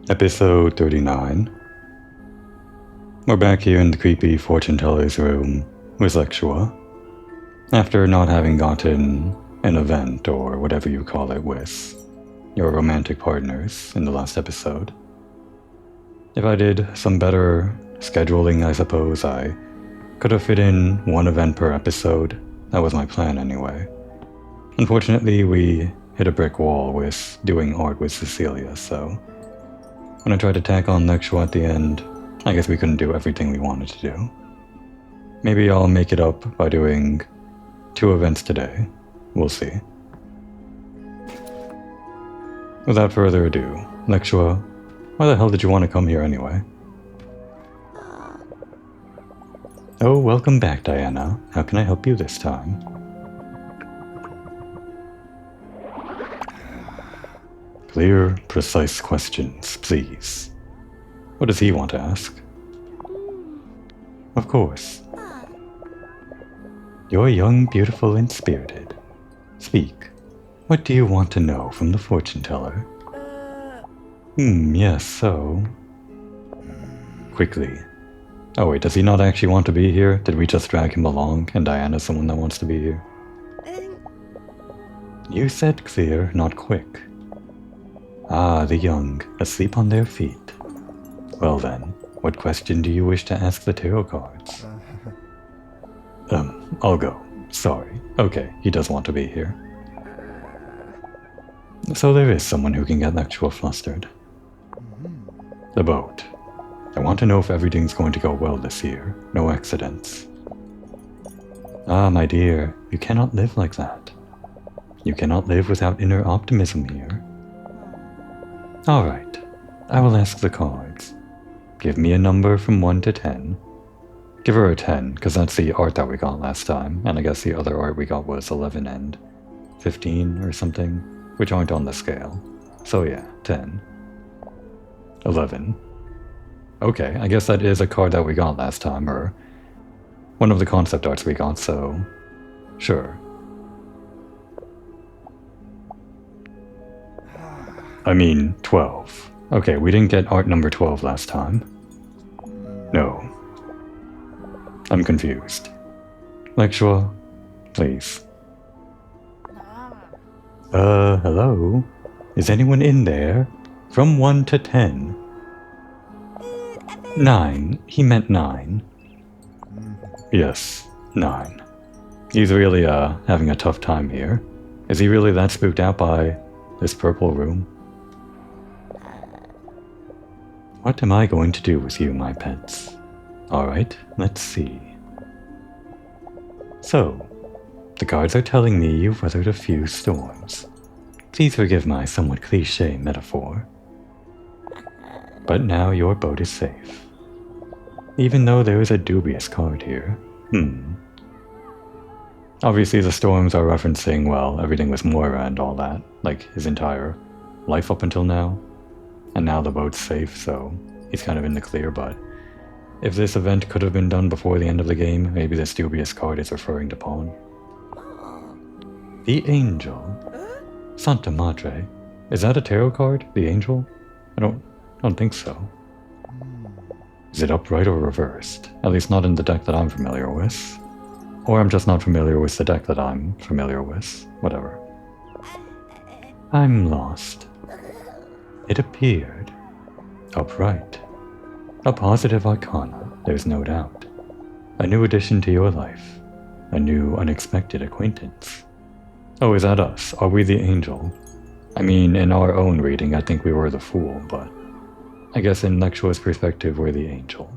Episode 39. We're back here in the creepy fortune teller's room with Lexua, after not having gotten an event or whatever you call it with your romantic partners in the last episode. If I did some better scheduling, I suppose I could have fit in one event per episode. That was my plan anyway. Unfortunately, we hit a brick wall with doing art with Cecilia, so when I tried to tack on Lexua at the end, I guess we couldn't do everything we wanted to do. Maybe I'll make it up by doing 2 events today. We'll see. Without further ado, Lexua, why the hell did you want to come here anyway? Oh, welcome back, Diana. How can I help you this time? Clear, precise questions, please. What does he want to ask? Of course. You're young, beautiful, and spirited. Speak. What do you want to know from the fortune teller? Yes, so... Quickly. Oh wait, does he not actually want to be here? Did we just drag him along, and Diana's someone that wants to be here? You said clear, not quick. Ah, the young, asleep on their feet. Well then, what question do you wish to ask the tarot cards? I'll go. Sorry. Okay, he does want to be here. So there is someone who can get Lexua flustered. The boat. I want to know if everything's going to go well this year. No accidents. Ah, my dear, you cannot live like that. You cannot live without inner optimism here. Alright, I will ask the cards. Give me a number from 1 to 10. Give her a 10, because that's the art that we got last time, and I guess the other art we got was 11 and 15 or something, which aren't on the scale. So yeah, 10. 11. Okay, I guess that is a card that we got last time, or one of the concept arts we got, so sure. I mean, 12. Okay, we didn't get art number 12 last time. No. I'm confused. Lexua, please. Hello? Is anyone in there? From 1 to 10. 9. He meant 9. Yes, 9. He's really, having a tough time here. Is he really that spooked out by this purple room? What am I going to do with you, my pets? Alright, let's see. So, the cards are telling me you've weathered a few storms. Please forgive my somewhat cliché metaphor. But now your boat is safe. Even though there is a dubious card here. Obviously the storms are referencing, well, everything with Moira and all that, like his entire life up until now. And now the boat's safe, so he's kind of in the clear, but if this event could have been done before the end of the game, maybe this dubious card is referring to Pawn. The Angel. Santa Madre. Is that a tarot card? The Angel? I don't think so. Is it upright or reversed? At least not in the deck that I'm familiar with. Or I'm just not familiar with the deck that I'm familiar with. Whatever. I'm lost. It appeared. Upright. A positive arcana, there's no doubt. A new addition to your life. A new unexpected acquaintance. Oh, is that us? Are we the angel? I mean, in our own reading, I think we were the fool, but I guess in Lexua's perspective, we're the angel.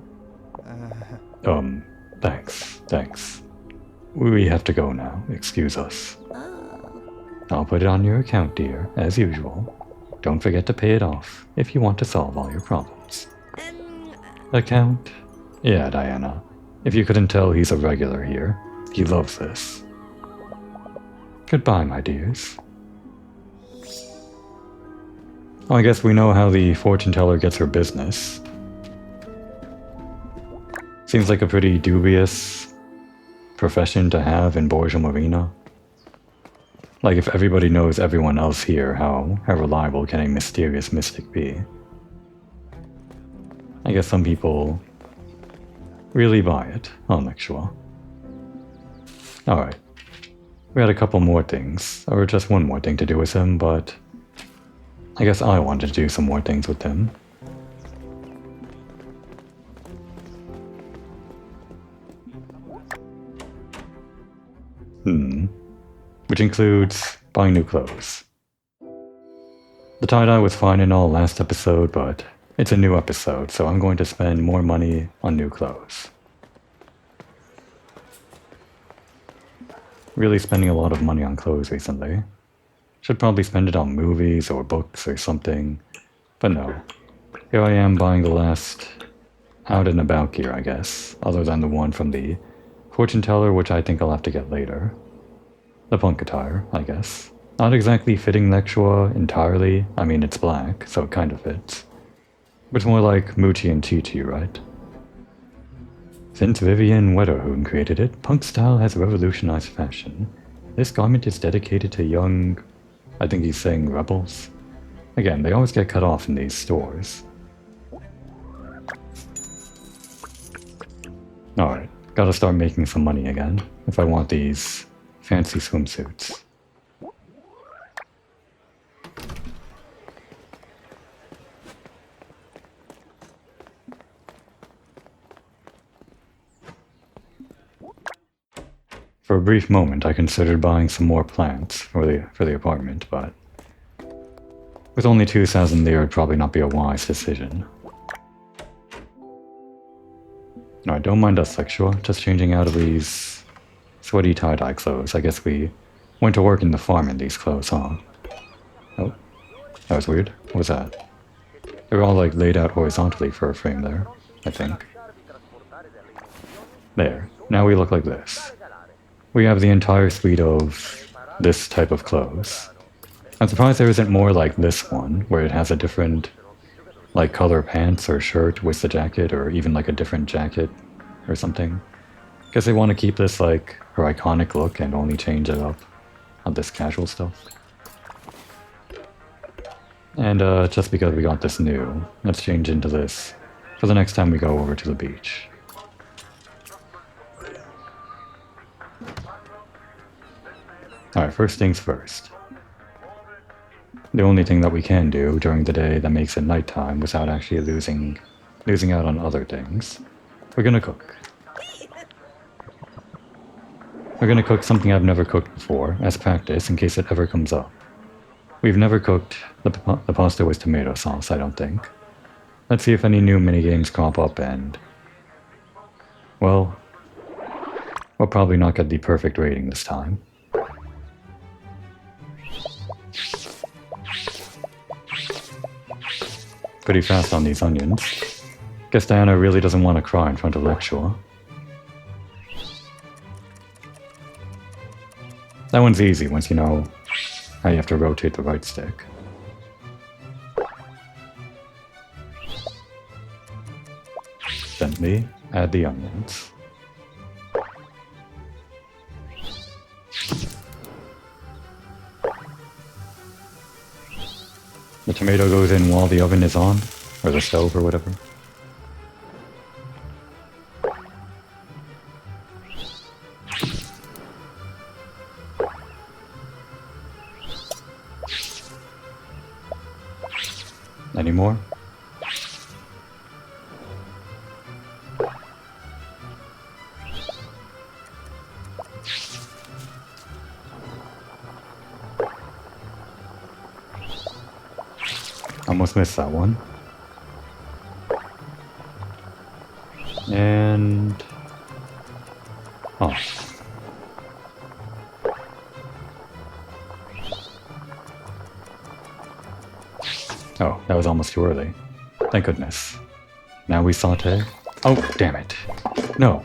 Thanks. We have to go now, excuse us. I'll put it on your account, dear, as usual. Don't forget to pay it off if you want to solve all your problems. Account? Yeah, Diana. If you couldn't tell, he's a regular here. He loves this. Goodbye, my dears. Well, I guess we know how the fortune teller gets her business. Seems like a pretty dubious profession to have in Borgia Marina. Like, if everybody knows everyone else here, how reliable can a mysterious mystic be? I guess some people really buy it, I'll make sure. Alright. We had a couple more things, or just one more thing to do with him, but I guess I wanted to do some more things with him. Which includes buying new clothes. The tie-dye was fine and all last episode, but it's a new episode, so I'm going to spend more money on new clothes. Really spending a lot of money on clothes recently. Should probably spend it on movies or books or something, but no. Here I am buying the last out and about gear, I guess, other than the one from the fortune teller, which I think I'll have to get later. The punk attire, I guess. Not exactly fitting Lexua entirely. I mean, it's black, so it kind of fits. But it's more like Moochie and Chi-Chi, right? Since Vivian Wetterhoon created it, punk style has revolutionized fashion. This garment is dedicated to young, I think he's saying rebels. Again, they always get cut off in these stores. Alright, gotta start making some money again, if I want these fancy swimsuits. For a brief moment, I considered buying some more plants for the apartment, but with only 2,000 there, it'd probably not be a wise decision. Alright, don't mind us, Lexua. Just changing out of these sweaty tie-dye clothes. I guess we went to work in the farm in these clothes, huh? Oh, that was weird. What was that? They were all like laid out horizontally for a frame there, I think. There. Now we look like this. We have the entire suite of this type of clothes. I'm surprised there isn't more like this one, where it has a different, like, color pants or shirt with the jacket, or even like a different jacket or something. Guess they want to keep this like her iconic look and only change it up on this casual stuff. And just because we got this new, let's change into this for the next time we go over to the beach. Alright, first things first. The only thing that we can do during the day that makes it nighttime without actually losing out on other things. We're gonna cook. We're gonna cook something I've never cooked before, as practice, in case it ever comes up. We've never cooked the pasta with tomato sauce, I don't think. Let's see if any new minigames crop up and... well, we'll probably not get the perfect rating this time. Pretty fast on these onions. Guess Diana really doesn't want to cry in front of Lexua. That one's easy once you know how you have to rotate the right stick. Gently add the onions. The tomato goes in while the oven is on, or the stove, or whatever. Any more? Almost missed that one. And... oh. Oh, that was almost too early. Thank goodness. Now we saute. Oh, damn it. No.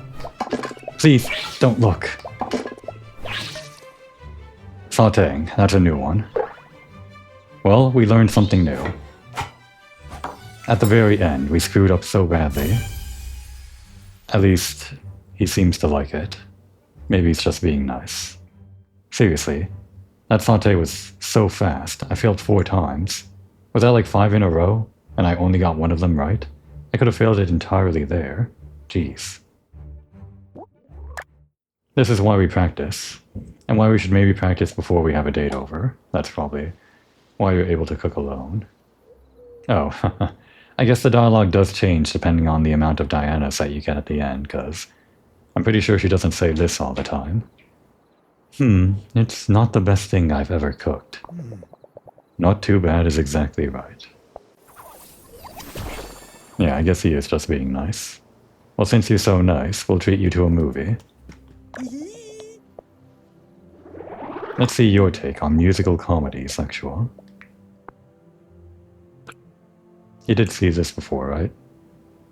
Please, don't look. Sauteing, that's a new one. Well, we learned something new. At the very end, we screwed up so badly. At least, he seems to like it. Maybe he's just being nice. Seriously, that saute was so fast, I failed 4 times. Was that like 5 in a row, and I only got one of them right? I could have failed it entirely there. Jeez. This is why we practice. And why we should maybe practice before we have a date over. That's probably why you're able to cook alone. Oh, I guess the dialogue does change depending on the amount of Dianas that you get at the end, because I'm pretty sure she doesn't say this all the time. It's not the best thing I've ever cooked. Not too bad is exactly right. Yeah, I guess he is just being nice. Well, since you're so nice, we'll treat you to a movie. Let's see your take on musical comedy, Sexual. You did see this before, right?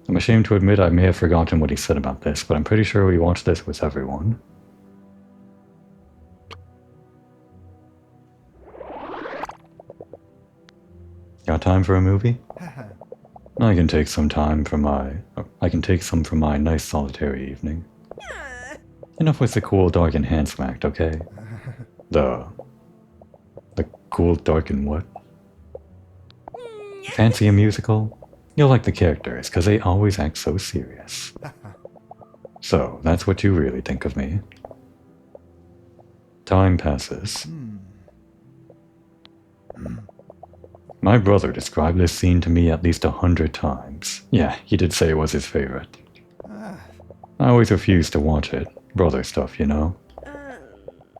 I'm ashamed to admit I may have forgotten what he said about this, but I'm pretty sure we watched this with everyone. Got time for a movie? I can take some from my nice solitary evening. Enough with the cool, dark, and handsome act, okay? The cool, dark, and what? Fancy a musical? You'll like the characters, because they always act so serious. So, that's what you really think of me. Time passes. My brother described this scene to me at least 100 times. Yeah, he did say it was his favorite. I always refused to watch it. Brother stuff, you know.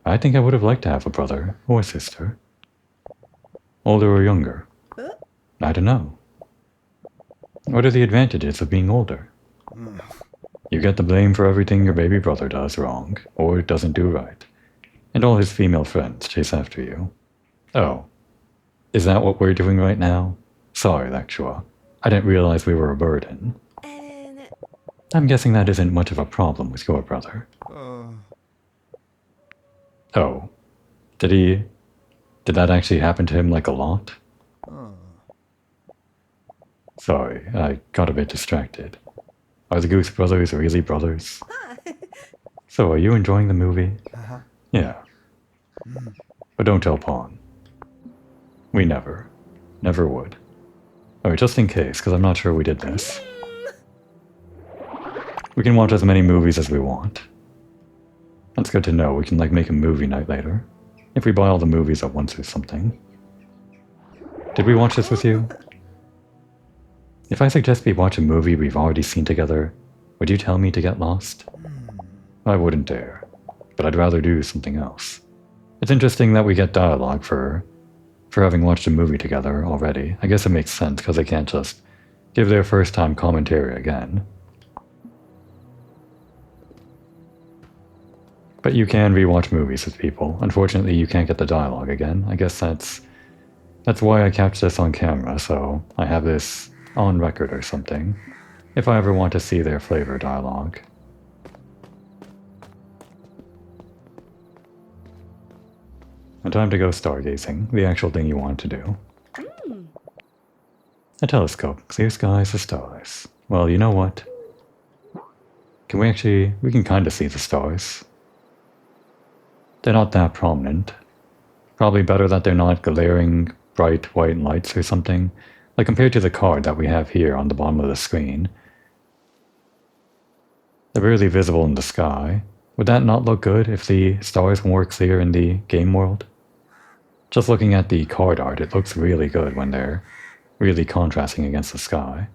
I think I would have liked to have a brother or sister. Older or younger? I don't know. What are the advantages of being older? You get the blame for everything your baby brother does wrong, or doesn't do right. And all his female friends chase after you. Oh. Is that what we're doing right now? Sorry, Lectua. I didn't realize we were a burden. I'm guessing that isn't much of a problem with your brother. Oh. Did that actually happen to him like a lot? Sorry, I got a bit distracted. Are the Goose Brothers really brothers? So, are you enjoying the movie? Yeah. But don't tell Pawn. We never would. Alright, just in case, because I'm not sure we did this. We can watch as many movies as we want. That's good to know. We can, like, make a movie night later. If we buy all the movies at once or something. Did we watch this with you? If I suggest we watch a movie we've already seen together, would you tell me to get lost? I wouldn't dare, but I'd rather do something else. It's interesting that we get dialogue for having watched a movie together already. I guess it makes sense because they can't just give their first time commentary again. But you can rewatch movies with people. Unfortunately, you can't get the dialogue again. I guess that's why I captured this on camera, so I have this on record or something, if I ever want to see their flavor dialogue. And time to go stargazing, the actual thing you want to do. A telescope, clear skies, the stars. Well, you know what? We can kind of see the stars. They're not that prominent. Probably better that they're not glaring, bright white lights or something. Like compared to the card that we have here on the bottom of the screen. They're barely visible in the sky. Would that not look good if the stars were more clear in the game world? Just looking at the card art, it looks really good when they're really contrasting against the sky.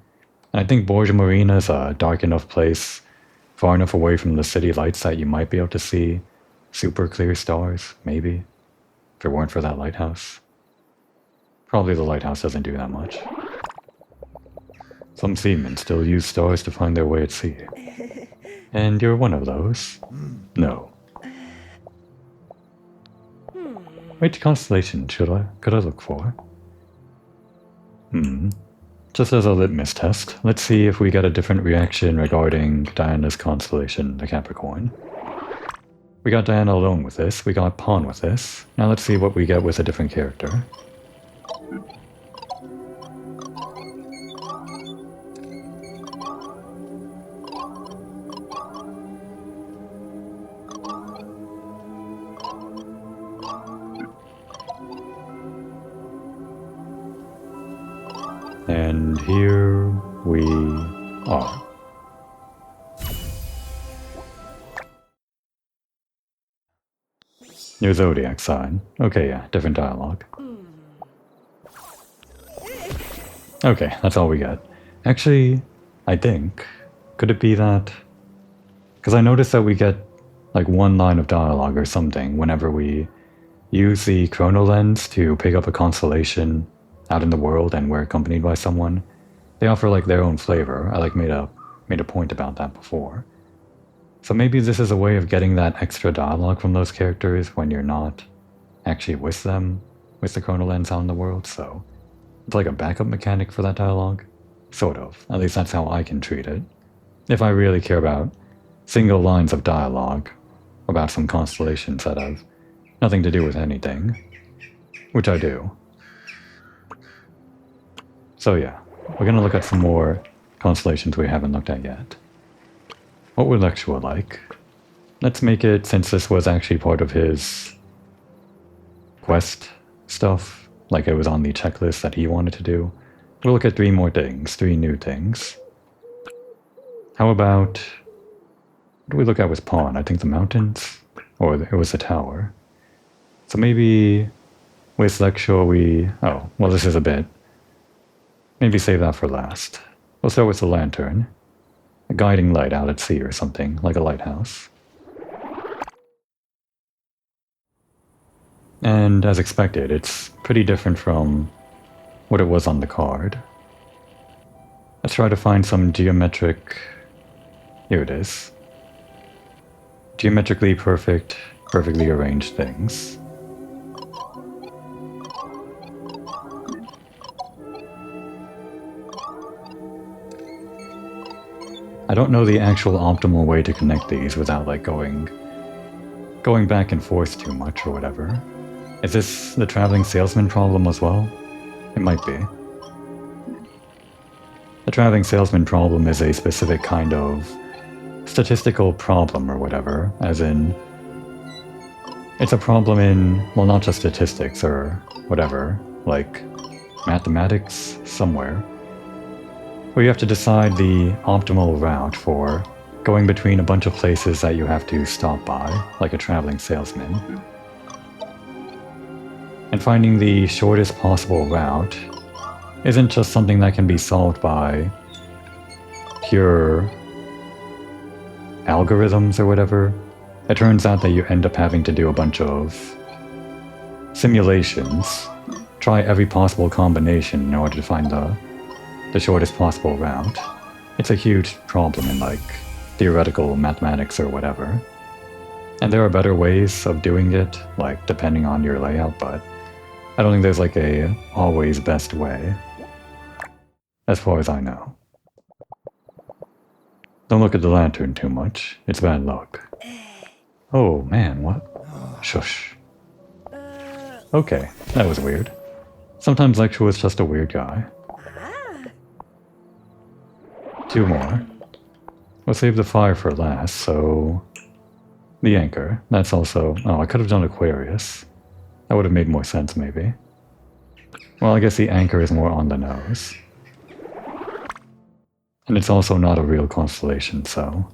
And I think Borgia Marina is a dark enough place, far enough away from the city lights that you might be able to see super clear stars, maybe, if it weren't for that lighthouse. Probably the lighthouse doesn't do that much. Some seamen still use stars to find their way at sea. And you're one of those? No. Which constellation could I look for? Just as a litmus test, let's see if we get a different reaction regarding Diana's constellation, the Capricorn. We got Diana alone with this, we got Pawn with this. Now let's see what we get with a different character. And here we are. Your zodiac sign. Okay, yeah, different dialogue. Okay, that's all we get. Actually, I think, could it be that... Because I noticed that we get like one line of dialogue or something whenever we use the chrono lens to pick up a constellation out in the world and we're accompanied by someone. They offer like their own flavor. I like made a point about that before. So maybe this is a way of getting that extra dialogue from those characters when you're not actually with them, with the chrono lens out in the world, so it's like a backup mechanic for that dialogue. Sort of. At least that's how I can treat it. If I really care about single lines of dialogue about some constellations that have nothing to do with anything, which I do. So yeah, we're gonna look at some more constellations we haven't looked at yet. What would Lexua like? Let's make it, since this was actually part of his quest stuff, like it was on the checklist that he wanted to do, we'll look at 3 more things, 3 new things. How about... what did we look at with Pawn? I think the mountains? Or it was the tower. So maybe with Lexua we... oh, well this is a bit... maybe save that for last. We'll start with the lantern. A guiding light out at sea or something, like a lighthouse. And as expected, it's pretty different from what it was on the card. Let's try to find some geometric... here it is. Geometrically perfect, perfectly arranged things. I don't know the actual optimal way to connect these without like going back and forth too much or whatever. Is this the traveling salesman problem as well? It might be. The traveling salesman problem is a specific kind of statistical problem or whatever, as in... it's a problem in, well, not just statistics or whatever, like mathematics somewhere, where you have to decide the optimal route for going between a bunch of places that you have to stop by, like a traveling salesman. And finding the shortest possible route isn't just something that can be solved by pure algorithms or whatever. It turns out that you end up having to do a bunch of simulations, try every possible combination in order to find the shortest possible route. It's a huge problem in like theoretical mathematics or whatever. And there are better ways of doing it, like depending on your layout, but I don't think there's like a always best way, as far as I know. Don't look at the lantern too much, it's bad luck. Oh man, what? Shush. Okay, that was weird. Sometimes Lecture was just a weird guy. 2 more. We'll save the fire for last, so... the anchor. That's also... oh, I could have done Aquarius. That would have made more sense, maybe. Well, I guess the anchor is more on the nose. And it's also not a real constellation, so...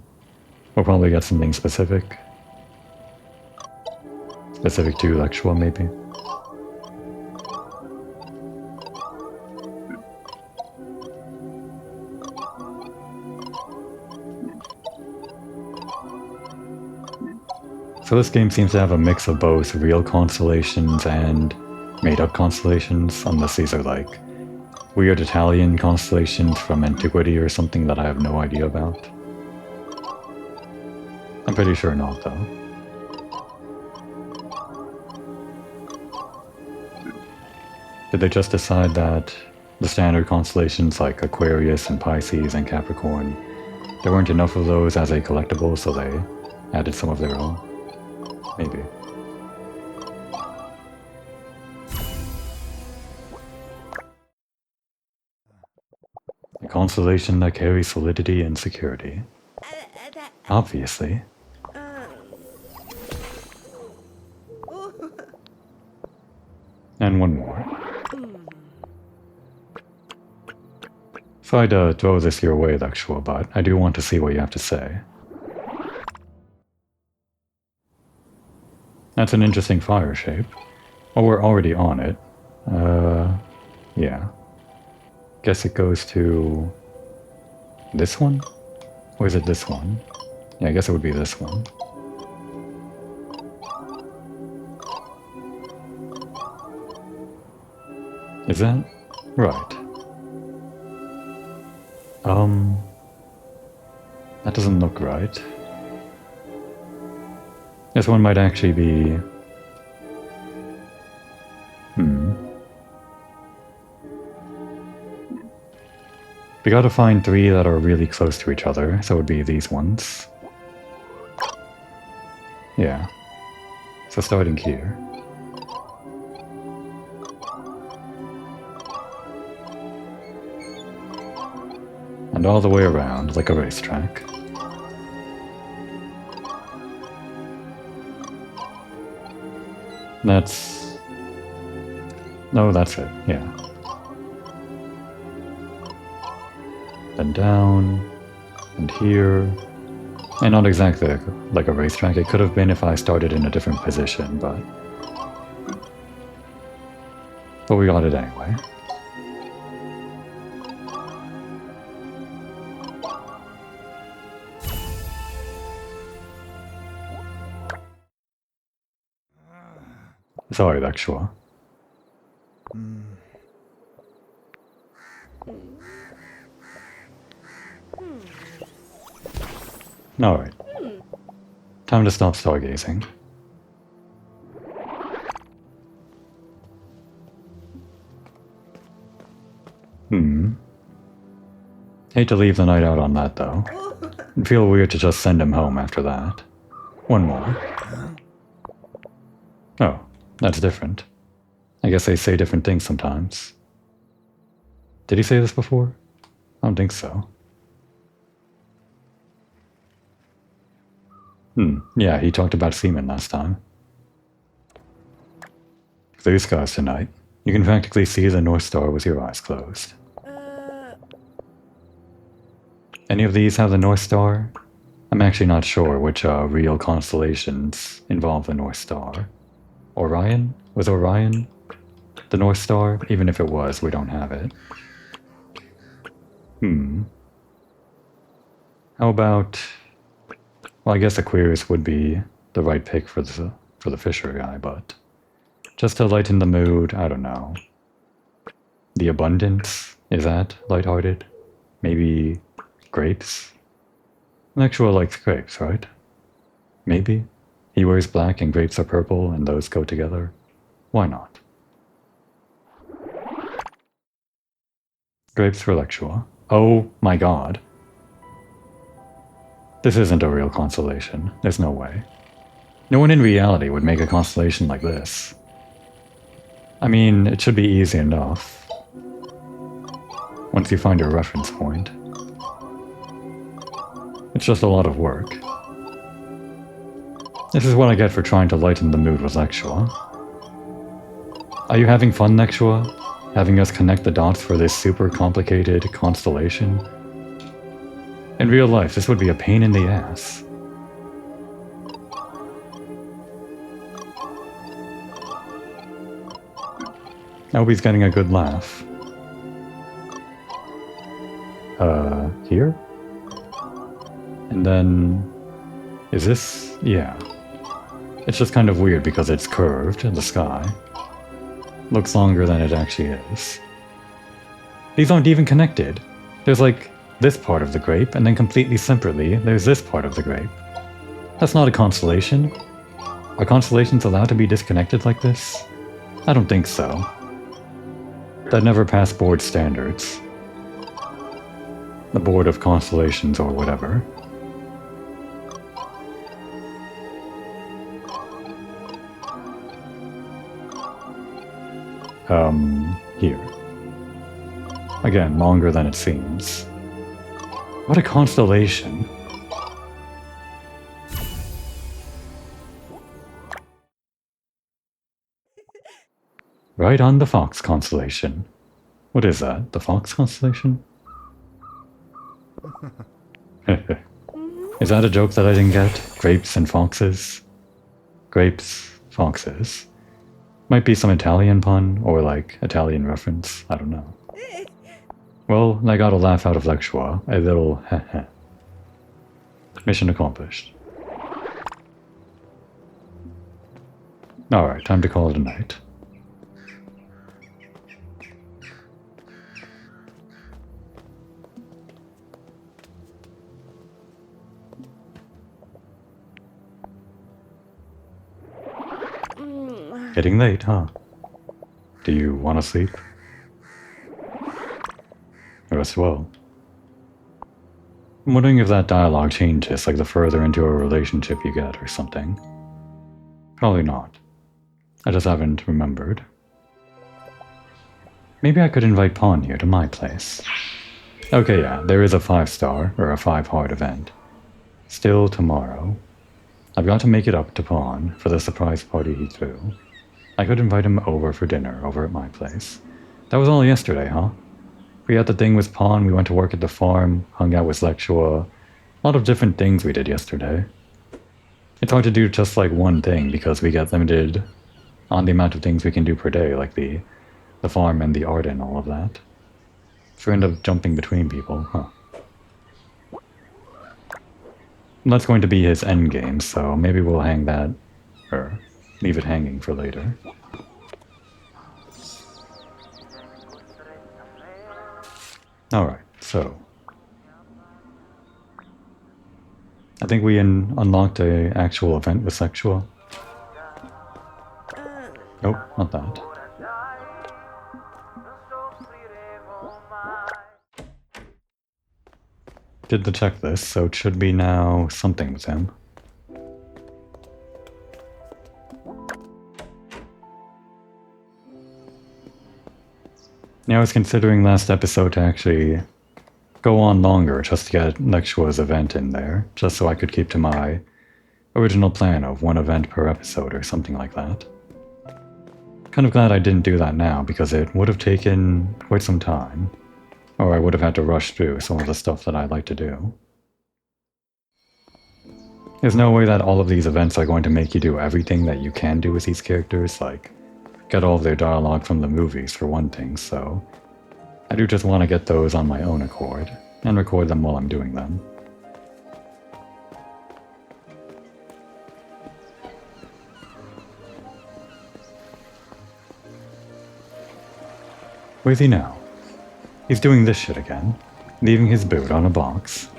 we'll probably get something specific. Specific to Lexua, maybe. So this game seems to have a mix of both real constellations and made-up constellations, unless these are like weird Italian constellations from antiquity or something that I have no idea about. I'm pretty sure not, though. Did they just decide that the standard constellations like Aquarius and Pisces and Capricorn, there weren't enough of those as a collectible, so they added some of their own? Maybe. A constellation that carries solidity and security. Obviously. And one more. So I'd throw this your way, Lexua, but I do want to see what you have to say. That's an interesting fire shape. Well, we're already on it. Yeah. Guess it goes to this one? Or is it this one? Yeah, I guess it would be this one. Is that right? That doesn't look right. This one might actually be... We gotta find 3 that are really close to each other, so it would be these ones. Yeah. So starting here. And all the way around, like a racetrack. That's... No, that's it, yeah. Then down, and here. And not exactly like a racetrack. It could have been if I started in a different position, but we got it anyway. Sorry, Lexua. Alright. Time to stop stargazing. Hate to leave the night out on that, though. It'd feel weird to just send him home after that. One more. Oh, that's different. I guess they say different things sometimes. Did he say this before? I don't think so. Yeah, he talked about semen last time. Blue skies tonight. You can practically see the North Star with your eyes closed. Any of these have the North Star? I'm actually not sure which real constellations involve the North Star. Orion? Was Orion the North Star? Even if it was, we don't have it. How about... Well, I guess Aquarius would be the right pick for the Fisher guy, but... Just to lighten the mood, I don't know. The Abundance? Is that lighthearted? Maybe... grapes? Lexua likes grapes, right? Maybe? He wears black and grapes are purple and those go together. Why not? Grapes for Lexua. Oh my god. This isn't a real constellation. There's no way. No one in reality would make a constellation like this. I mean, it should be easy enough. Once you find your reference point. It's just a lot of work. This is what I get for trying to lighten the mood with Lexua. Are you having fun, Lexua? Having us connect the dots for this super complicated constellation? In real life, this would be a pain in the ass. I hope he's getting a good laugh. Here? And then... Is this... Yeah. It's just kind of weird because it's curved in the sky. Looks longer than it actually is. These aren't even connected. There's like this part of the grape, and then completely separately, there's this part of the grape. That's not a constellation. Are constellations allowed to be disconnected like this? I don't think so. That never passed board standards. The Board of Constellations or whatever. Here. Again, longer than it seems. What a constellation. Right on the Fox constellation. What is that? The Fox constellation? Is that a joke that I didn't get? Grapes and foxes? Grapes, foxes. Might be some Italian pun, or like Italian reference, I don't know. Well, I got a laugh out of Lexua, a little heh. Mission accomplished. Alright, time to call it a night. Getting late, huh? Do you want to sleep? Rest well. I'm wondering if that dialogue changes, like the further into a relationship you get or something. Probably not. I just haven't remembered. Maybe I could invite Pawn here to my place. Okay, yeah, there is a 5-star, or a 5-heart event. Still tomorrow. I've got to make it up to Pawn for the surprise party he threw. I could invite him over for dinner over at my place. That was all yesterday, huh? We had the thing with Pawn, we went to work at the farm, hung out with Lexua. A lot of different things we did yesterday. It's hard to do just like one thing because we get limited on the amount of things we can do per day, like the farm and the art and all of that. So we end up jumping between people, huh? That's going to be his endgame, so maybe we'll hang that, or leave it hanging for later. Alright, so I think we unlocked a actual event with Sexual. Nope, not that. Did the checklist, so it should be now something with him. Now I was considering last episode to actually go on longer just to get Lexua's event in there, just so I could keep to my original plan of one event per episode or something like that. Kind of glad I didn't do that now because it would have taken quite some time, or I would have had to rush through some of the stuff that I like to do. There's no way that all of these events are going to make you do everything that you can do with these characters, like get all of their dialogue from the movies for one thing, so I do just want to get those on my own accord, and record them while I'm doing them. Where's he now? He's doing this shit again, leaving his boot on a box.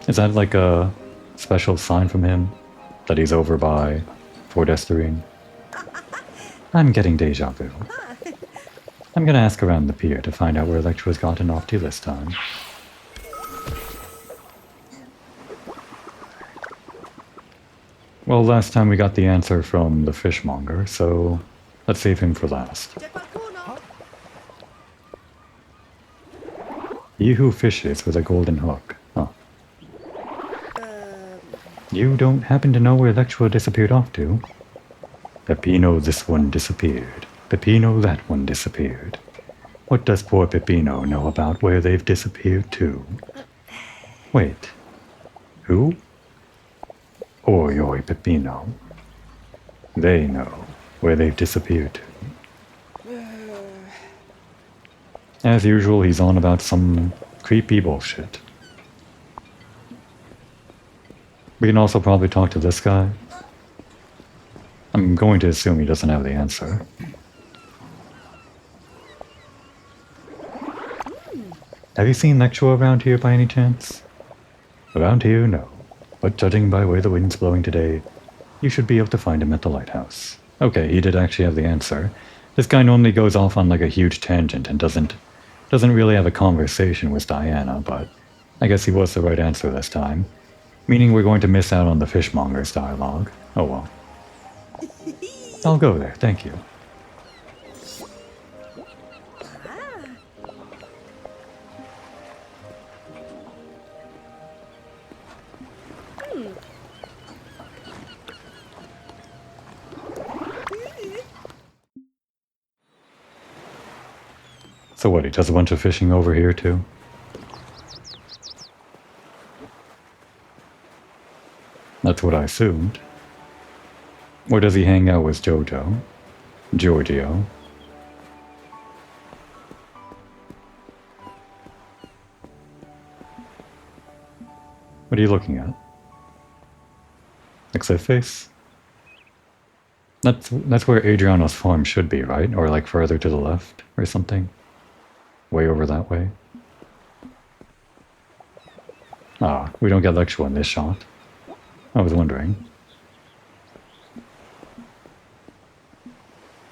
Is that like a special sign from him that he's over by Fordesterine? I'm getting deja vu. I'm gonna ask around the pier to find out where Electra's gotten off to this time. Well, last time we got the answer from the fishmonger, so let's save him for last. He who fishes with a golden hook. Huh. You don't happen to know where Electra disappeared off to? Peppino, this one disappeared. Peppino, that one disappeared. What does poor Peppino know about where they've disappeared to? Wait. Who? Oi, oi, Peppino. They know where they've disappeared to. As usual, he's on about some creepy bullshit. We can also probably talk to this guy. I'm going to assume he doesn't have the answer. Have you seen Lectua around here by any chance? Around here, no. But judging by where the wind's blowing today, you should be able to find him at the lighthouse. Okay, he did actually have the answer. This guy normally goes off on like a huge tangent and doesn't really have a conversation with Diana, but I guess he was the right answer this time. Meaning we're going to miss out on the fishmonger's dialogue. Oh well. I'll go there, thank you. So what, he does a bunch of fishing over here too? what I assumed. Or does he hang out with Jojo? Giorgio? What are you looking at? Exit face? That's where Adriano's farm should be, right? Or like further to the left or something? Way over that way? Ah, we don't get Lexua in this shot. I was wondering.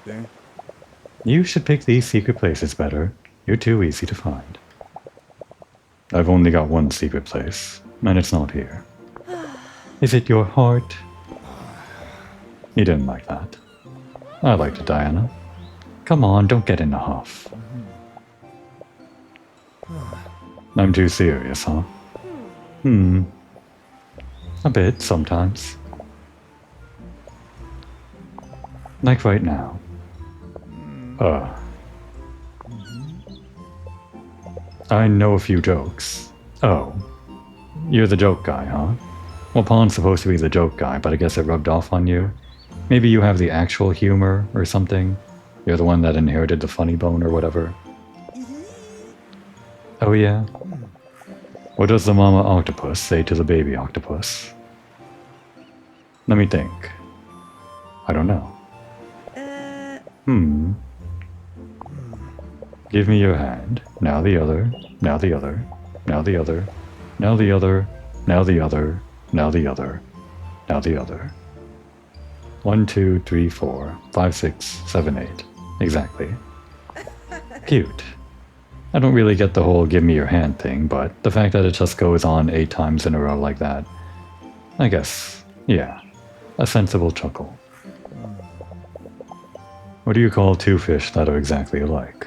There. You should pick these secret places better. You're too easy to find. I've only got one secret place, and it's not here. Is it your heart? You didn't like that. I liked it, Diana. Come on, don't get in a huff. I'm too serious, huh? A bit, sometimes. Like right now. I know a few jokes. Oh. You're the joke guy, huh? Well, Pawn's supposed to be the joke guy, but I guess it rubbed off on you. Maybe you have the actual humor or something. You're the one that inherited the funny bone or whatever. Oh yeah? What does the mama octopus say to the baby octopus? Let me think. I don't know. Give me your hand. Now the other. Now the other. Now the other. Now the other. Now the other. Now the other. Now the other. 1, 2, 3, 4, 5, 6, 7, 8. Exactly. Cute. I don't really get the whole give me your hand thing, but the fact that it just goes on 8 times in a row like that, I guess, yeah, a sensible chuckle. What do you call two fish that are exactly alike?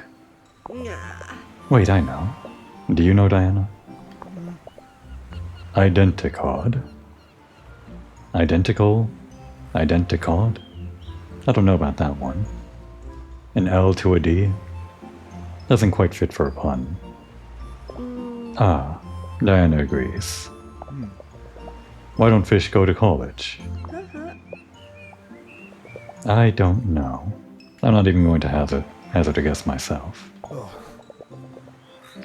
Wait, I know. Do you know, Diana? Identicod. Identical? Identicod? I don't know about that one. An L to a D? Doesn't quite fit for a pun. Ah, Diana agrees. Why don't fish go to college? I don't know. I'm not even going to hazard a guess myself.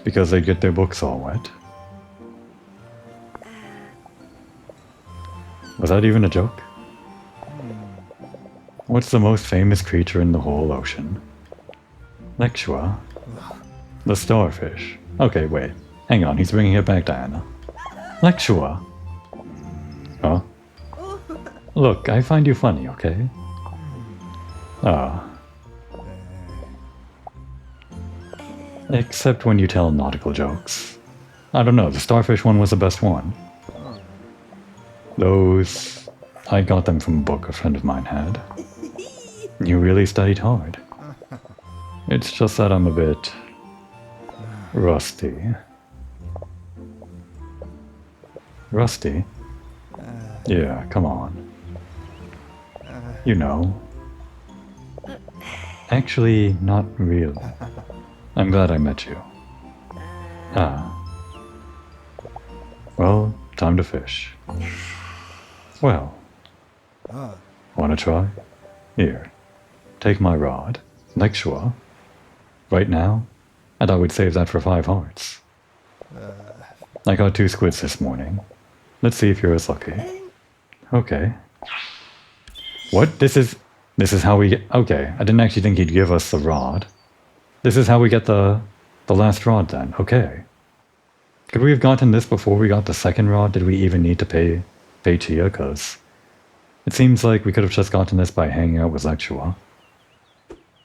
Because they get their books all wet. Was that even a joke? What's the most famous creature in the whole ocean? Lexua? The starfish. Okay, wait. Hang on, he's bringing it back, Diana. Lexua! Huh? Look, I find you funny, okay? Ah. Except when you tell nautical jokes. I don't know, the starfish one was the best one. Those... I got them from a book a friend of mine had. You really studied hard. It's just that I'm a bit... rusty. Rusty? Yeah, come on. You know. Actually, not really. I'm glad I met you. Ah. Well, time to fish. Well. Wanna try? Here. Take my rod. Lexua. Right now? I thought we'd save that for 5 hearts. I got 2 squids this morning. Let's see if you're as lucky. Okay. What? This is how we get... Okay, I didn't actually think he'd give us the rod. This is how we get the last rod then. Okay. Could we have gotten this before we got the second rod? Did we even need to pay Chia? Because it seems like we could have just gotten this by hanging out with Lexua.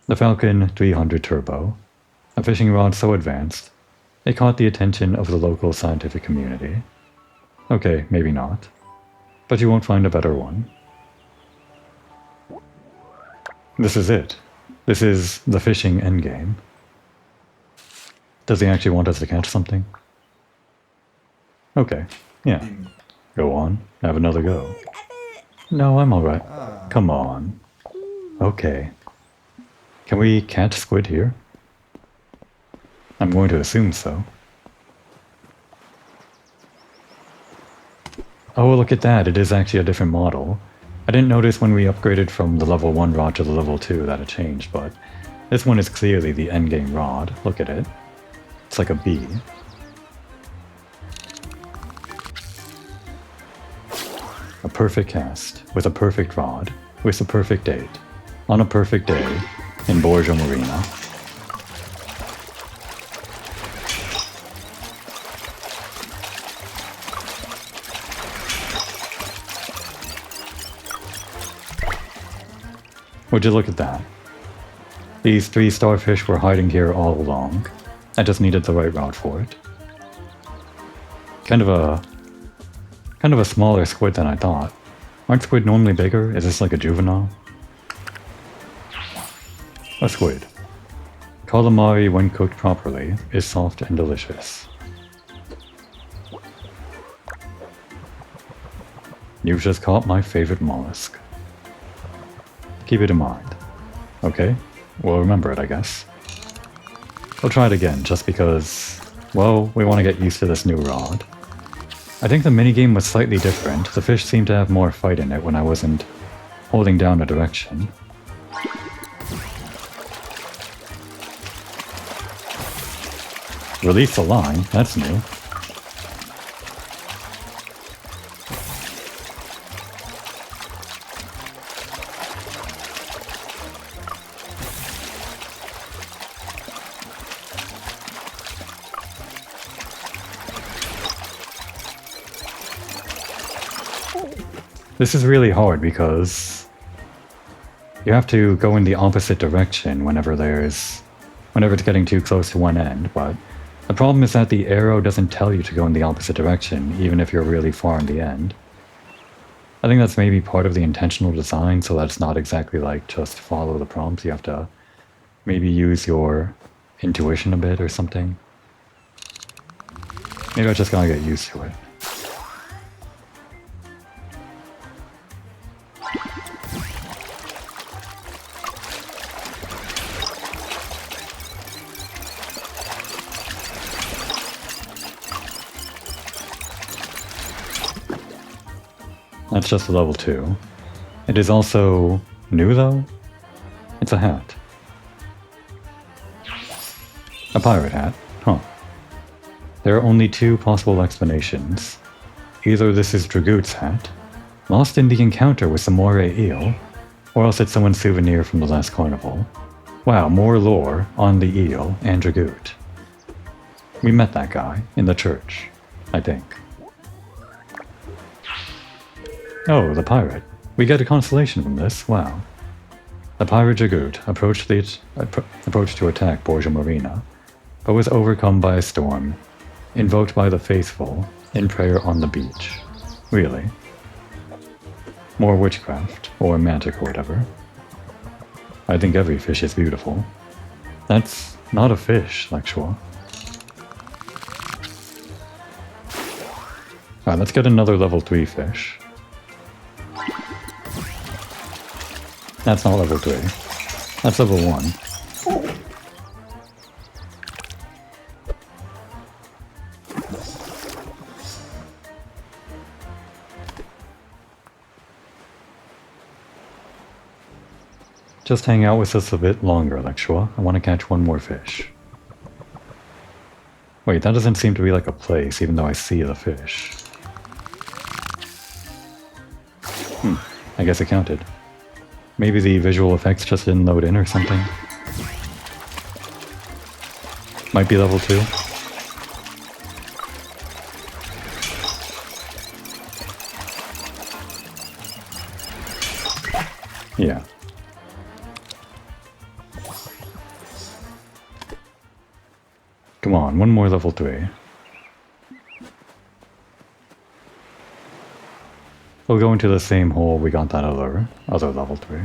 The Falcon 300 Turbo. A fishing rod so advanced, it caught the attention of the local scientific community. Okay, maybe not. But you won't find a better one. This is it. This is the fishing endgame. Does he actually want us to catch something? Okay, yeah. Go on, have another go. No, I'm alright. Come on. Okay. Can we catch squid here? I'm going to assume so. Oh, look at that, it is actually a different model. I didn't notice when we upgraded from the level 1 rod to the level 2 that it changed, but this one is clearly the endgame rod. Look at it. It's like a bee. A perfect cast, with a perfect rod, with a perfect date, on a perfect day, in Borgia Marina. Would you look at that? These 3 starfish were hiding here all along. I just needed the right rod for it. Kind of a smaller squid than I thought. Aren't squid normally bigger? Is this like a juvenile? A squid. Calamari, when cooked properly, is soft and delicious. You've just caught my favorite mollusk. Keep it in mind. Okay? We'll remember it, I guess. We'll try it again, just because, well, we want to get used to this new rod. I think the minigame was slightly different. The fish seemed to have more fight in it when I wasn't holding down a direction. Release the line? That's new. This is really hard because you have to go in the opposite direction whenever it's getting too close to one end, but the problem is that the arrow doesn't tell you to go in the opposite direction, even if you're really far in the end. I think that's maybe part of the intentional design, so that it's not exactly like just follow the prompts. You have to maybe use your intuition a bit or something. Maybe I just gotta get used to it. That's just a level 2. It is also new though? It's a hat. A pirate hat? Huh. There are only 2 possible explanations. Either this is Dragoot's hat, lost in the encounter with the moray eel, or else it's someone's souvenir from the last carnival. Wow, more lore on the eel and Dragoot. We met that guy in the church, I think. Oh, the pirate. We get a consolation from this, wow. The pirate Dragoot approached to attack Borgia Marina, but was overcome by a storm, invoked by the faithful in prayer on the beach. Really? More witchcraft, or magic or whatever. I think every fish is beautiful. That's not a fish, Lexua. Alright, let's get another level 3 fish. That's not level 3. That's level 1. Just hang out with us a bit longer, Lexua. I want to catch one more fish. Wait, that doesn't seem to be like a place, even though I see the fish. I guess it counted. Maybe the visual effects just didn't load in or something. Might be level 2. Yeah. Come on, one more level 3. We'll go into the same hole we got that other level 3.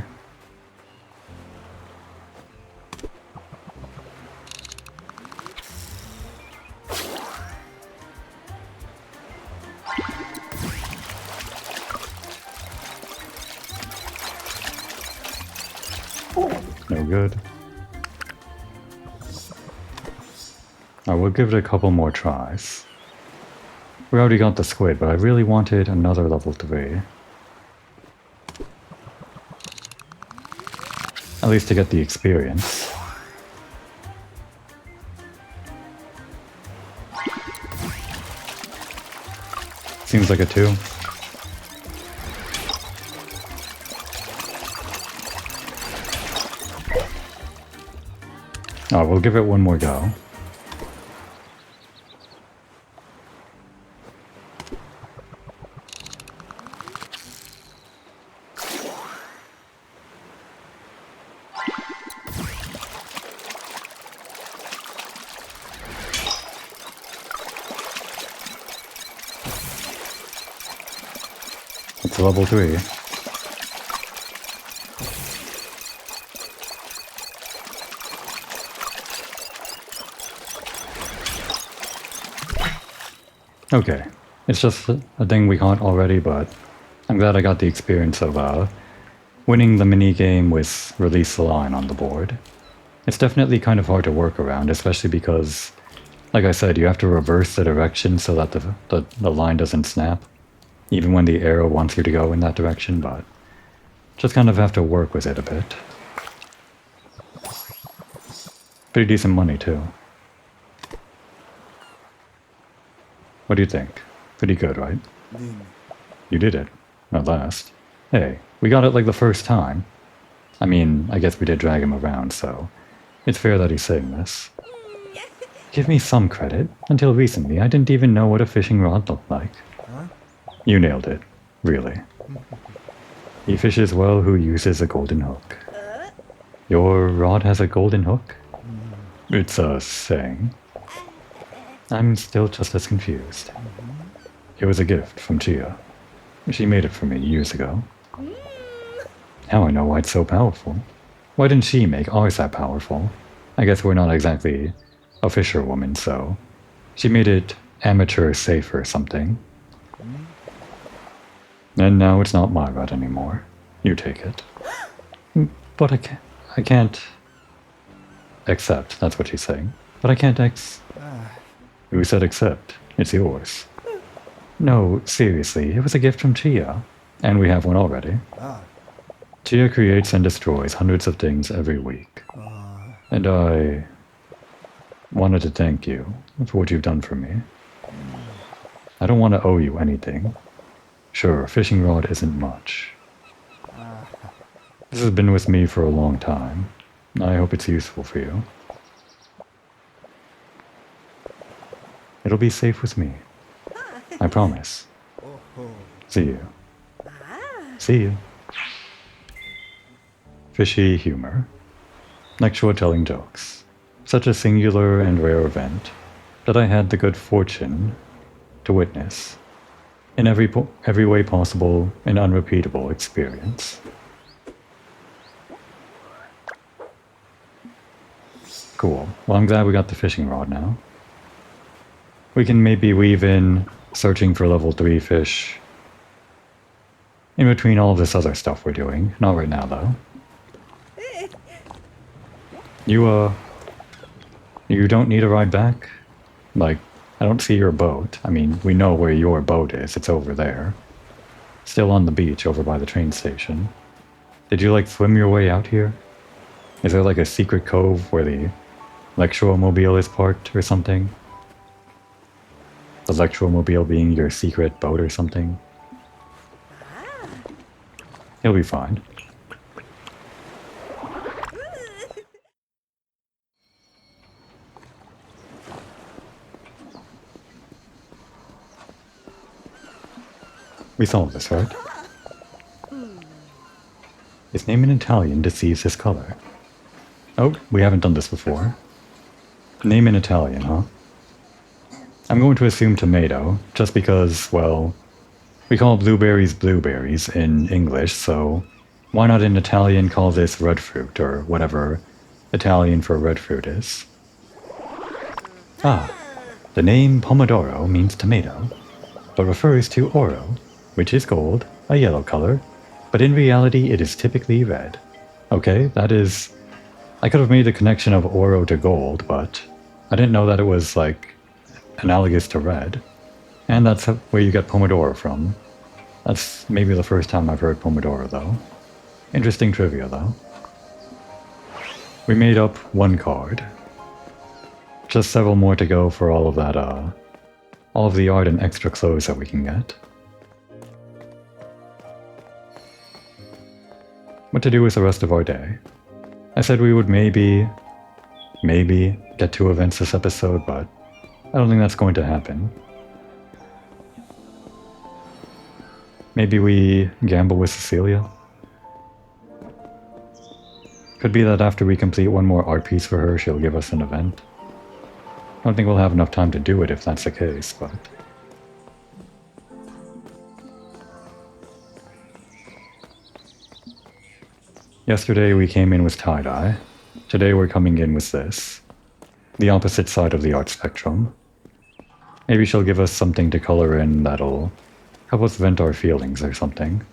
No good. I will give it a couple more tries. We already got the squid, but I really wanted another level 3. At least to get the experience. Seems like a 2. Oh, we'll give it one more go. It's level 3. Okay, it's just a thing we caught already, but I'm glad I got the experience of winning the minigame with release the line on the board. It's definitely kind of hard to work around, especially because, like I said, you have to reverse the direction so that the line doesn't snap, even when the arrow wants you to go in that direction, but just kind of have to work with it a bit. Pretty decent money, too. What do you think? Pretty good, right? You did it. At last. Hey, we got it like the first time. I mean, I guess we did drag him around, so it's fair that he's saying this. Give me some credit. Until recently, I didn't even know what a fishing rod looked like. Huh? You nailed it. Really. He fishes well who uses a golden hook. Your rod has a golden hook? It's a saying. I'm still just as confused. It was a gift from Chia. She made it for me years ago. Now I know why it's so powerful. Why didn't she make ours that powerful? I guess we're not exactly a fisherwoman, so she made it amateur safe or something. And now it's not my rod anymore. You take it. But I can't accept, that's what she's saying. But I can't Who said accept? It's yours. No, seriously, it was a gift from Chia. And we have one already. Chia creates and destroys hundreds of things every week. And I wanted to thank you for what you've done for me. I don't want to owe you anything. Sure, a fishing rod isn't much. This has been with me for a long time. I hope it's useful for you. It'll be safe with me. I promise. See you. See you. Fishy humor. Lecture telling jokes. Such a singular and rare event that I had the good fortune to witness. In every way possible, an unrepeatable experience. Cool. Well, I'm glad we got the fishing rod now. We can maybe weave in searching for level 3 fish in between all of this other stuff we're doing. Not right now, though. You don't need a ride back? Like, I don't see your boat. I mean, we know where your boat is. It's over there. Still on the beach over by the train station. Did you, like, swim your way out here? Is there, like, a secret cove where the Lecturomobile is parked or something? The Lecturomobile being your secret boat or something? He'll be fine. We solved this, right? His name in Italian deceives his color. Oh, we haven't done this before. Name in Italian, huh? I'm going to assume tomato, just because, well, we call blueberries blueberries in English, so why not in Italian call this red fruit, or whatever Italian for red fruit is? Ah, the name Pomodoro means tomato, but refers to oro, which is gold, a yellow color, but in reality it is typically red. Okay, that is... I could have made the connection of oro to gold, but I didn't know that it was, like, analogous to red. And that's where you get Pomodoro from. That's maybe the first time I've heard Pomodoro, though. Interesting trivia, though. We made up one card. Just several more to go for all of that, all of the art and extra clothes that we can get. What to do with the rest of our day? I said we would maybe get 2 events this episode, but I don't think that's going to happen. Maybe we gamble with Cecilia? Could be that after we complete one more art piece for her, she'll give us an event. I don't think we'll have enough time to do it if that's the case, but... Yesterday we came in with tie-dye. Today we're coming in with this. The opposite side of the art spectrum. Maybe she'll give us something to color in that'll help us vent our feelings or something.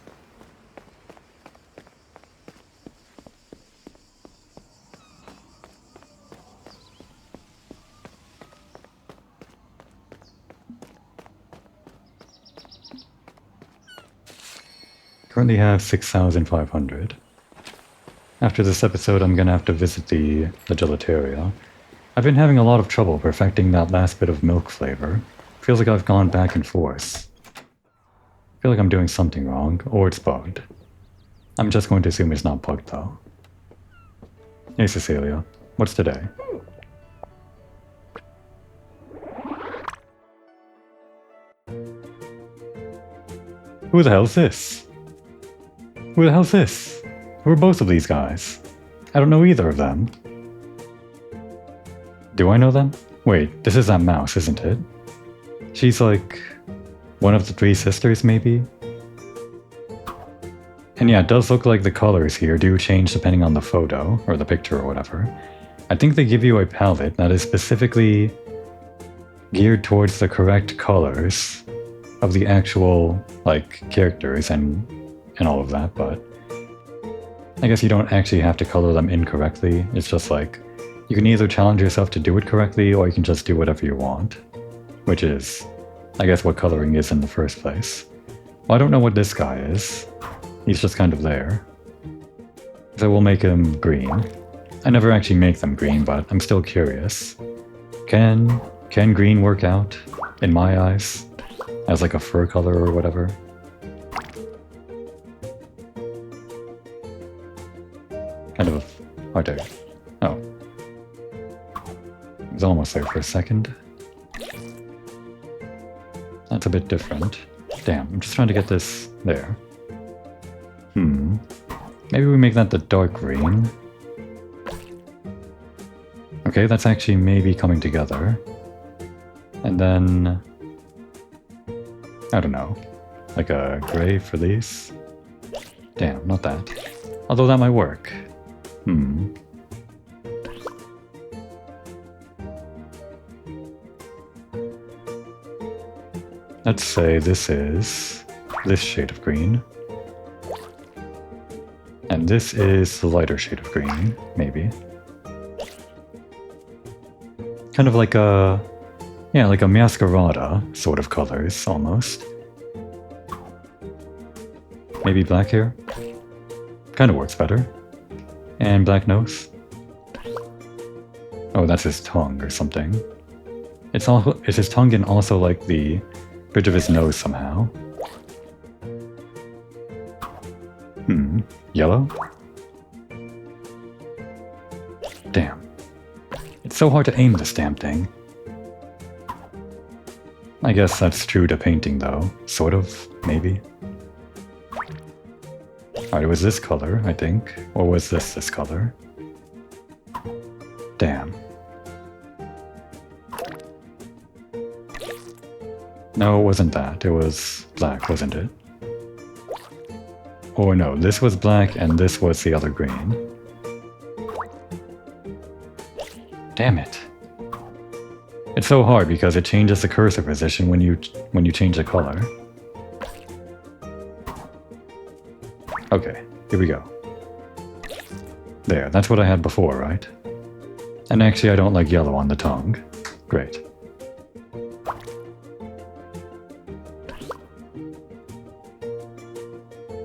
Currently have 6,500. After this episode, I'm gonna have to visit the gelateria. I've been having a lot of trouble perfecting that last bit of milk flavor. Feels like I've gone back and forth. I feel like I'm doing something wrong, or it's bugged. I'm just going to assume it's not bugged, though. Hey, Cecilia. What's today? Who the hell's this? Who the hell's this? Who are both of these guys? I don't know either of them. Do I know them? Wait, this is that mouse, isn't it? She's like... one of the 3 sisters, maybe? And yeah, it does look like the colors here do change depending on the photo, or the picture or whatever. I think they give you a palette that is specifically geared towards the correct colors of the actual, like, characters and all of that, but I guess you don't actually have to color them incorrectly. It's just like, you can either challenge yourself to do it correctly, or you can just do whatever you want. Which is, I guess, what coloring is in the first place. Well, I don't know what this guy is. He's just kind of there. So we'll make him green. I never actually make them green, but I'm still curious. Can green work out, in my eyes, as like a fur color or whatever? Kind of hard to... oh. It was almost there for a second. That's a bit different. Damn, I'm just trying to get this there. Maybe we make that the dark green. Okay, that's actually maybe coming together. And then... I don't know. Like a gray for these? Damn, not that. Although that might work. Let's say this is this shade of green. And this is the lighter shade of green, maybe. Kind of like a... yeah, like a masquerada sort of colors, almost. Maybe black hair? Kind of works better. And black nose? Oh, that's his tongue or something. It's his tongue and also like the bridge of his nose somehow. Yellow? Damn. It's so hard to aim this damn thing. I guess that's true to painting though. Sort of, maybe. Alright, it was this color, I think. Or was this color? Damn. No, it wasn't that. It was black, wasn't it? Or no, this was black and this was the other green. Damn it. It's so hard because it changes the cursor position when you change the color. Okay, here we go. There, that's what I had before, right? And actually I don't like yellow on the tongue. Great.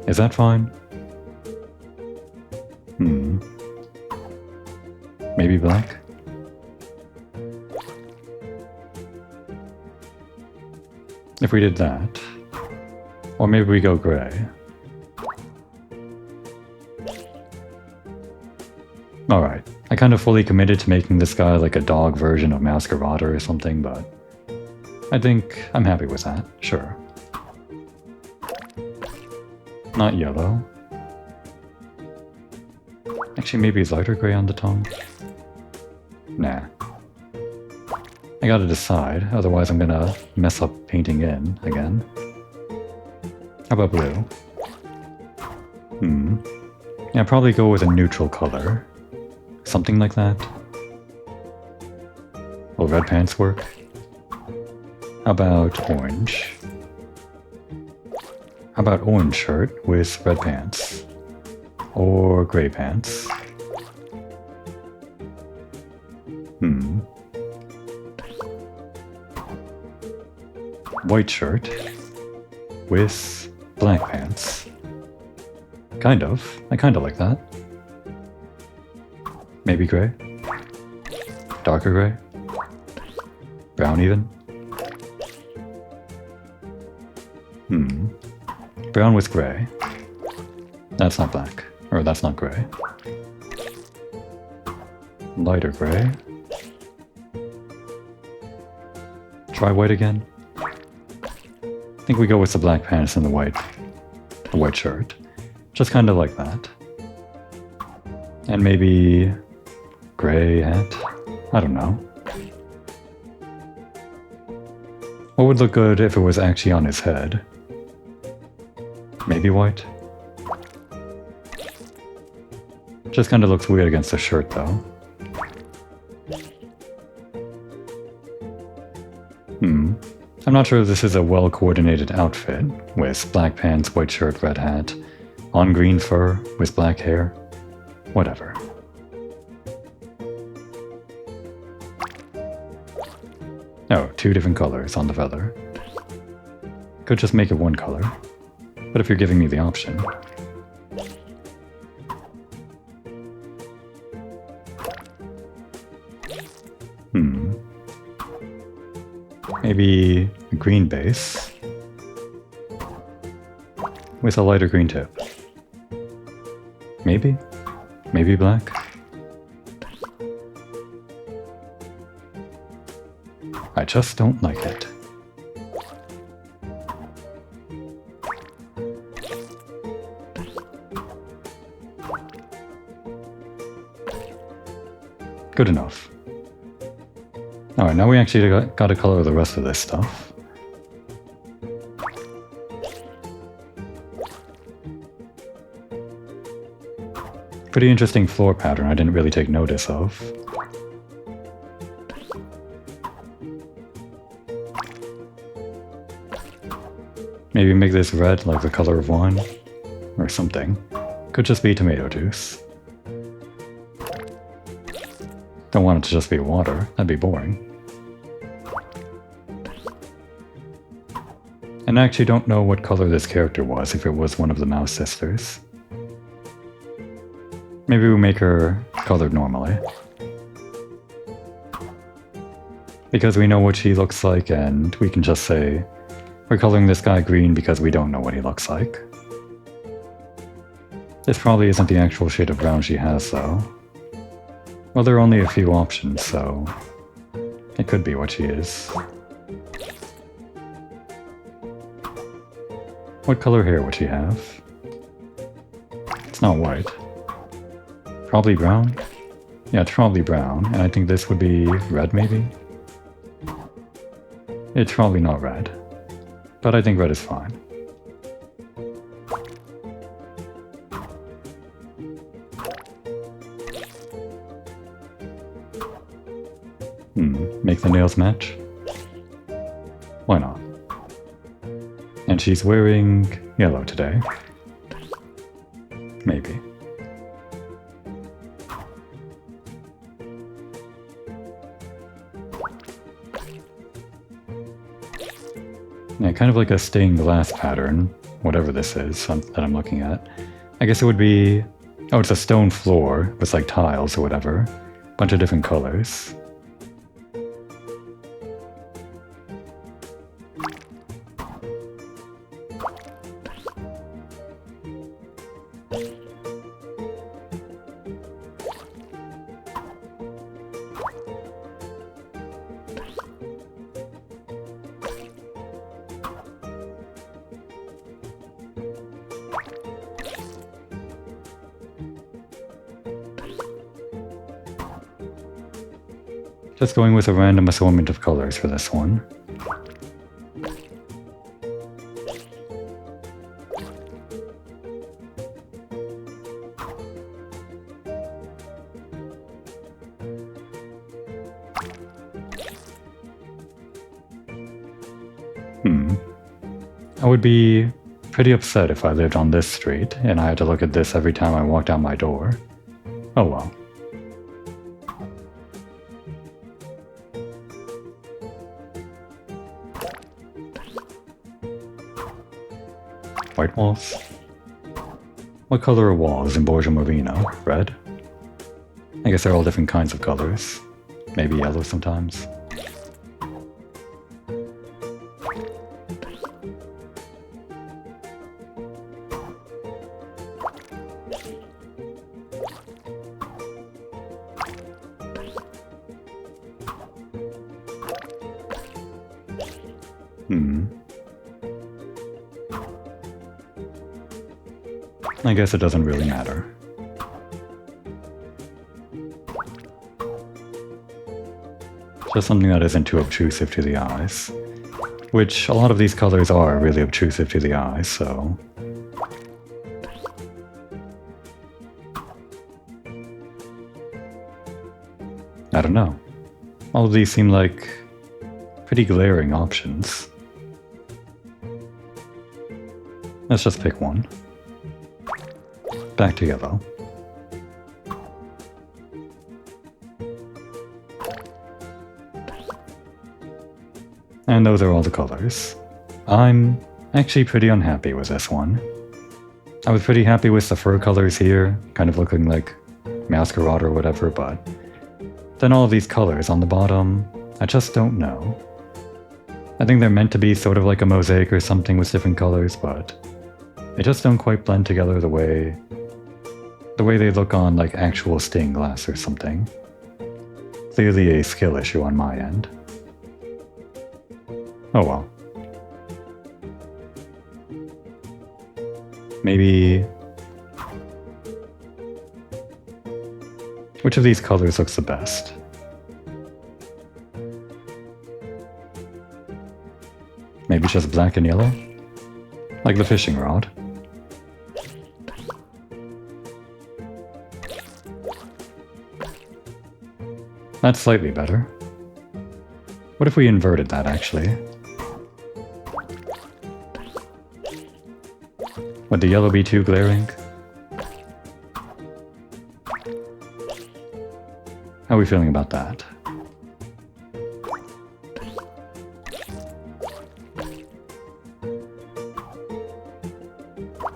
Is that fine? Maybe black? If we did that, or maybe we go gray. Alright, I kind of fully committed to making this guy like a dog version of Masquerader or something, but I think I'm happy with that, sure. Not yellow. Actually, maybe lighter gray on the tongue? Nah. I gotta decide, otherwise I'm gonna mess up painting in again. How about blue? Yeah, probably go with a neutral color. Something like that. Will red pants work? How about orange? How about orange shirt with red pants? Or gray pants? White shirt with black pants. Kind of. I kind of like that. Maybe gray? Darker gray? Brown even? Brown with gray. That's not black. Or that's not gray. Lighter gray. Try white again. I think we go with the black pants and the white shirt. Just kind of like that. And maybe gray hat? I don't know. What would look good if it was actually on his head? Maybe white? Just kind of looks weird against the shirt though. I'm not sure if this is a well-coordinated outfit, with black pants, white shirt, red hat, on green fur, with black hair. Whatever. Oh, 2 different colors on the feather. Could just make it one color. But if you're giving me the option. Maybe a green base with a lighter green tip. Maybe? Maybe black? I just don't like it. Good enough. Alright, now we actually gotta color the rest of this stuff. Pretty interesting floor pattern I didn't really take notice of. Maybe make this red like the color of wine, or something. Could just be tomato juice. Don't want it to just be water, that'd be boring. And I actually don't know what color this character was, if it was one of the Mouse Sisters. Maybe we make her colored normally. Because we know what she looks like, and we can just say, we're coloring this guy green because we don't know what he looks like. This probably isn't the actual shade of brown she has, though. Well, there are only a few options, so it could be what she is. What color hair would she have? It's not white. Probably brown? Yeah, it's probably brown, and I think this would be red, maybe? It's probably not red, but I think red is fine. Make the nails match? Why not? And she's wearing yellow today. Maybe. Yeah, kind of like a stained glass pattern whatever this is that I'm looking at. I guess it would be... Oh, it's a stone floor with like tiles or whatever. Bunch of different colors. Just going with a random assortment of colors for this one. I would be pretty upset if I lived on this street and I had to look at this every time I walked out my door. Oh well. White walls? What color are walls in Borgia Marino? Red? I guess they're all different kinds of colors. Maybe yellow sometimes. I guess it doesn't really matter. Just something that isn't too obtrusive to the eyes. Which a lot of these colors are really obtrusive to the eyes, so... I don't know. All of these seem like pretty glaring options. Let's just pick one. Back to yellow. And those are all the colors. I'm actually pretty unhappy with this one. I was pretty happy with the fur colors here, kind of looking like masquerade or whatever, but then all of these colors on the bottom, I just don't know. I think they're meant to be sort of like a mosaic or something with different colors, but they just don't quite blend together the way they look on like actual stained glass or something. Clearly a skill issue on my end. Oh well. Maybe... Which of these colors looks the best? Maybe just black and yellow? Like the fishing rod. That's slightly better. What if we inverted that, actually? Would the yellow be too glaring? How are we feeling about that?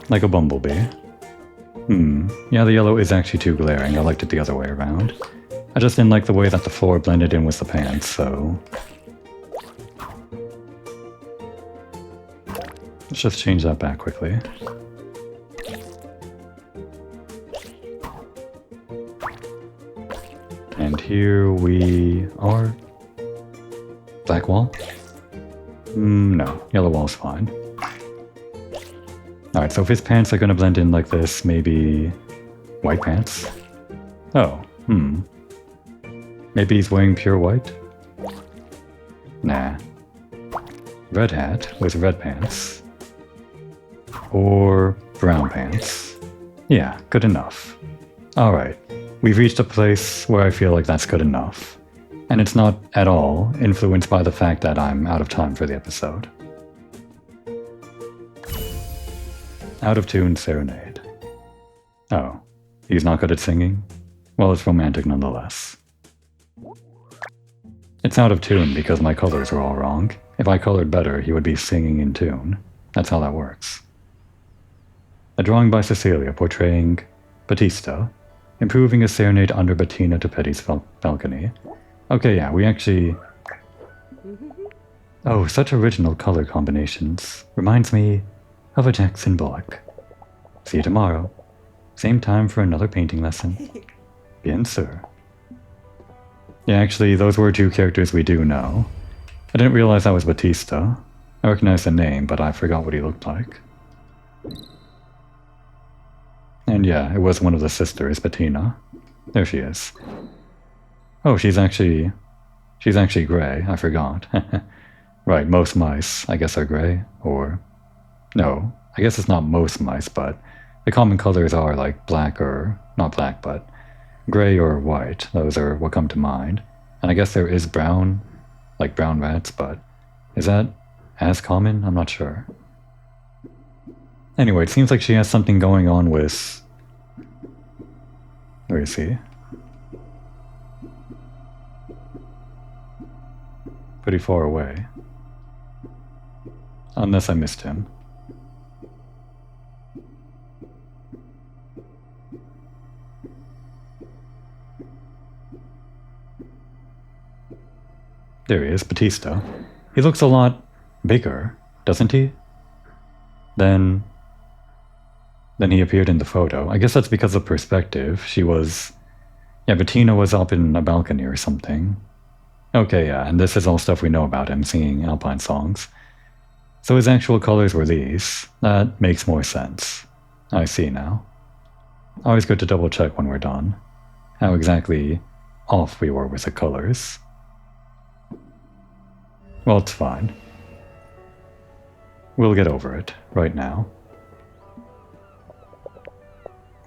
Like a bumblebee. Yeah, the yellow is actually too glaring. I liked it the other way around. I just didn't like the way that the floor blended in with the pants, so... Let's just change that back quickly. And here we are... Black wall? No, yellow wall's fine. Alright, so if his pants are gonna blend in like this, maybe... white pants? Oh, Maybe he's wearing pure white? Nah. Red hat with red pants. Or brown pants. Yeah, good enough. Alright, we've reached a place where I feel like that's good enough. And it's not at all influenced by the fact that I'm out of time for the episode. Out of tune serenade. Oh, he's not good at singing? Well, it's romantic nonetheless. It's out of tune because my colors are all wrong. If I colored better, he would be singing in tune. That's how that works. A drawing by Cecilia portraying Batista, improving a serenade under Bettina to Petty's balcony. Okay, yeah, we actually... Oh, such original color combinations. Reminds me of a Jackson Bullock. See you tomorrow. Same time for another painting lesson. Bien sûr. Yeah, actually, those were two characters we do know. I didn't realize that was Batista. I recognized the name, but I forgot what he looked like. And yeah, it was one of the sisters, Bettina. There she is. Oh, she's actually gray. I forgot. Right, most mice, I guess, are gray. Or... no, I guess it's not most mice, but the common colors are like black or... not black, but gray or white. Those are what come to mind. And I guess there is brown, like brown rats, but is that as common? I'm not sure. Anyway, it seems like she has something going on with... where is he? Pretty far away. Unless I missed him. There he is, Batista. He looks a lot bigger, doesn't he? Than he appeared in the photo. I guess that's because of perspective. She was... yeah, Bettina was up in a balcony or something. Okay, yeah, and this is all stuff we know about him, singing Alpine songs. So his actual colors were these. That makes more sense. I see now. Always good to double check when we're done. How exactly off we were with the colors. Well, it's fine. We'll get over it, right now.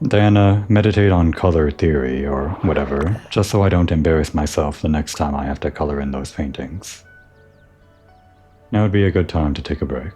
Diana, meditate on color theory or whatever, just so I don't embarrass myself the next time I have to color in those paintings. Now would be a good time to take a break.